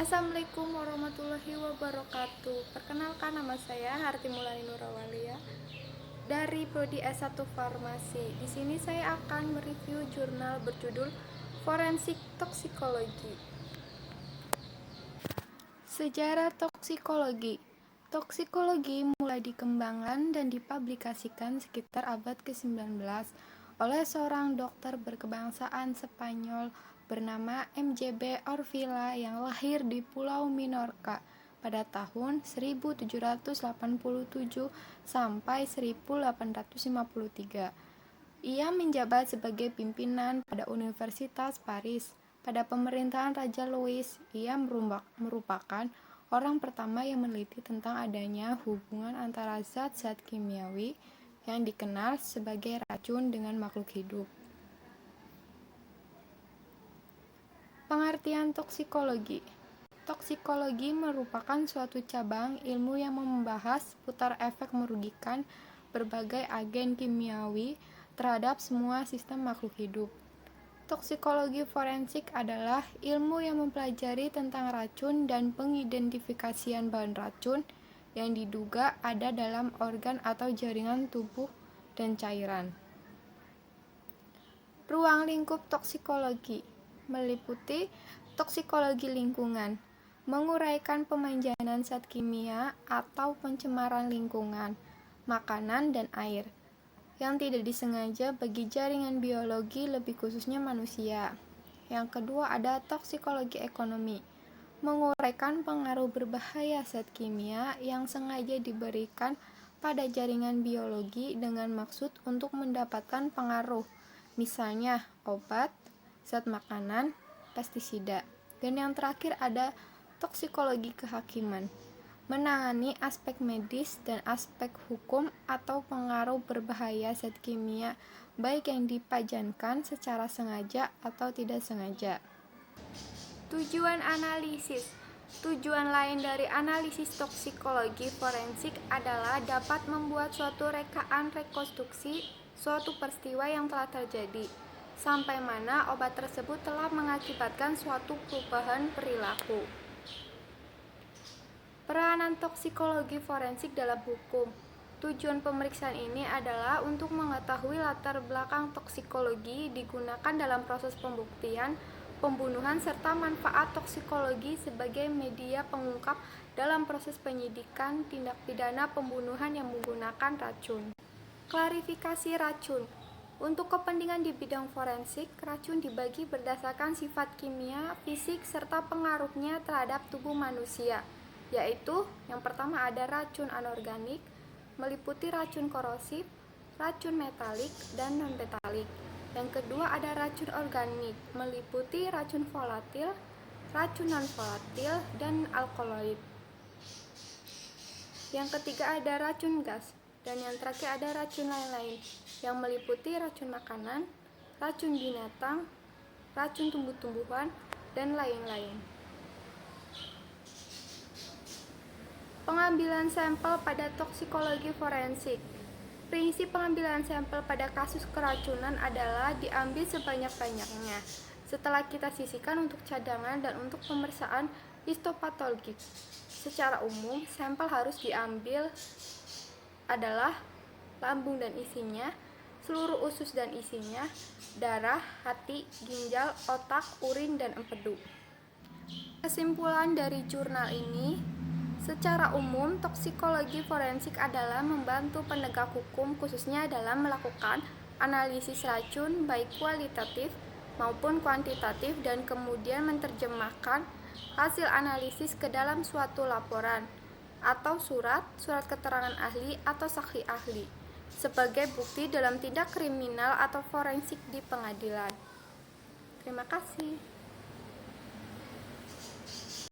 Assalamualaikum warahmatullahi wabarakatuh. Perkenalkan, nama saya Harti Mulani Nurawalia dari Prodi S1 Farmasi. Di sini saya akan mereview jurnal berjudul Forensik Toksikologi. Sejarah toksikologi. Toksikologi mulai dikembangkan dan dipublikasikan sekitar abad ke-19 oleh seorang dokter berkebangsaan Spanyol bernama MJB Orfila yang lahir di Pulau Minorca pada tahun 1787 sampai 1853. Ia menjabat sebagai pimpinan pada Universitas Paris. Pada pemerintahan Raja Louis, ia merupakan orang pertama yang meneliti tentang adanya hubungan antara zat-zat kimiawi yang dikenal sebagai racun dengan makhluk hidup. Pengertian toksikologi. Toksikologi merupakan suatu cabang ilmu yang membahas putar efek merugikan berbagai agen kimiawi terhadap semua sistem makhluk hidup. Toksikologi forensik adalah ilmu yang mempelajari tentang racun dan pengidentifikasian bahan racun yang diduga ada dalam organ atau jaringan tubuh dan cairan. Ruang lingkup toksikologi meliputi toksikologi lingkungan, menguraikan pemanjanan zat kimia atau pencemaran lingkungan, makanan dan air yang tidak disengaja bagi jaringan biologi, lebih khususnya manusia. Yang kedua ada toksikologi ekonomi, menguraikan pengaruh berbahaya zat kimia yang sengaja diberikan pada jaringan biologi dengan maksud untuk mendapatkan pengaruh, misalnya obat, zat makanan, pestisida. Dan yang terakhir ada toksikologi kehakiman, menangani aspek medis dan aspek hukum atau pengaruh berbahaya zat kimia baik yang dipajankan secara sengaja atau tidak sengaja. Tujuan analisis. Tujuan lain dari analisis toksikologi forensik adalah dapat membuat suatu rekaan rekonstruksi suatu peristiwa yang telah terjadi, sampai mana obat tersebut telah mengakibatkan suatu perubahan perilaku. Peranan toksikologi forensik dalam hukum. Tujuan pemeriksaan ini adalah untuk mengetahui latar belakang toksikologi digunakan dalam proses pembuktian, pembunuhan, serta manfaat toksikologi sebagai media pengungkap dalam proses penyidikan tindak pidana pembunuhan yang menggunakan racun. Klarifikasi racun. Untuk kepentingan di bidang forensik, racun dibagi berdasarkan sifat kimia, fisik, serta pengaruhnya terhadap tubuh manusia, yaitu yang pertama ada racun anorganik, meliputi racun korosif, racun metalik, dan non-metalik. Yang kedua ada racun organik, meliputi racun volatil, racun non-volatil, dan alkaloid. Yang ketiga ada racun gas, dan yang terakhir ada racun lain-lain, yang meliputi racun makanan, racun binatang, racun tumbuh-tumbuhan, dan lain-lain. Pengambilan sampel pada toksikologi forensik. Prinsip pengambilan sampel pada kasus keracunan adalah diambil sebanyak-banyaknya. Setelah kita sisihkan untuk cadangan dan untuk pemeriksaan histopatologik. Secara umum, sampel harus diambil adalah lambung dan isinya, seluruh usus dan isinya, darah, hati, ginjal, otak, urin, dan empedu. Kesimpulan dari jurnal ini, secara umum, toksikologi forensik adalah membantu penegak hukum khususnya dalam melakukan analisis racun baik kualitatif maupun kuantitatif dan kemudian menerjemahkan hasil analisis ke dalam suatu laporan atau surat keterangan ahli atau saksi ahli sebagai bukti dalam tindak kriminal atau forensik di pengadilan. Terima kasih.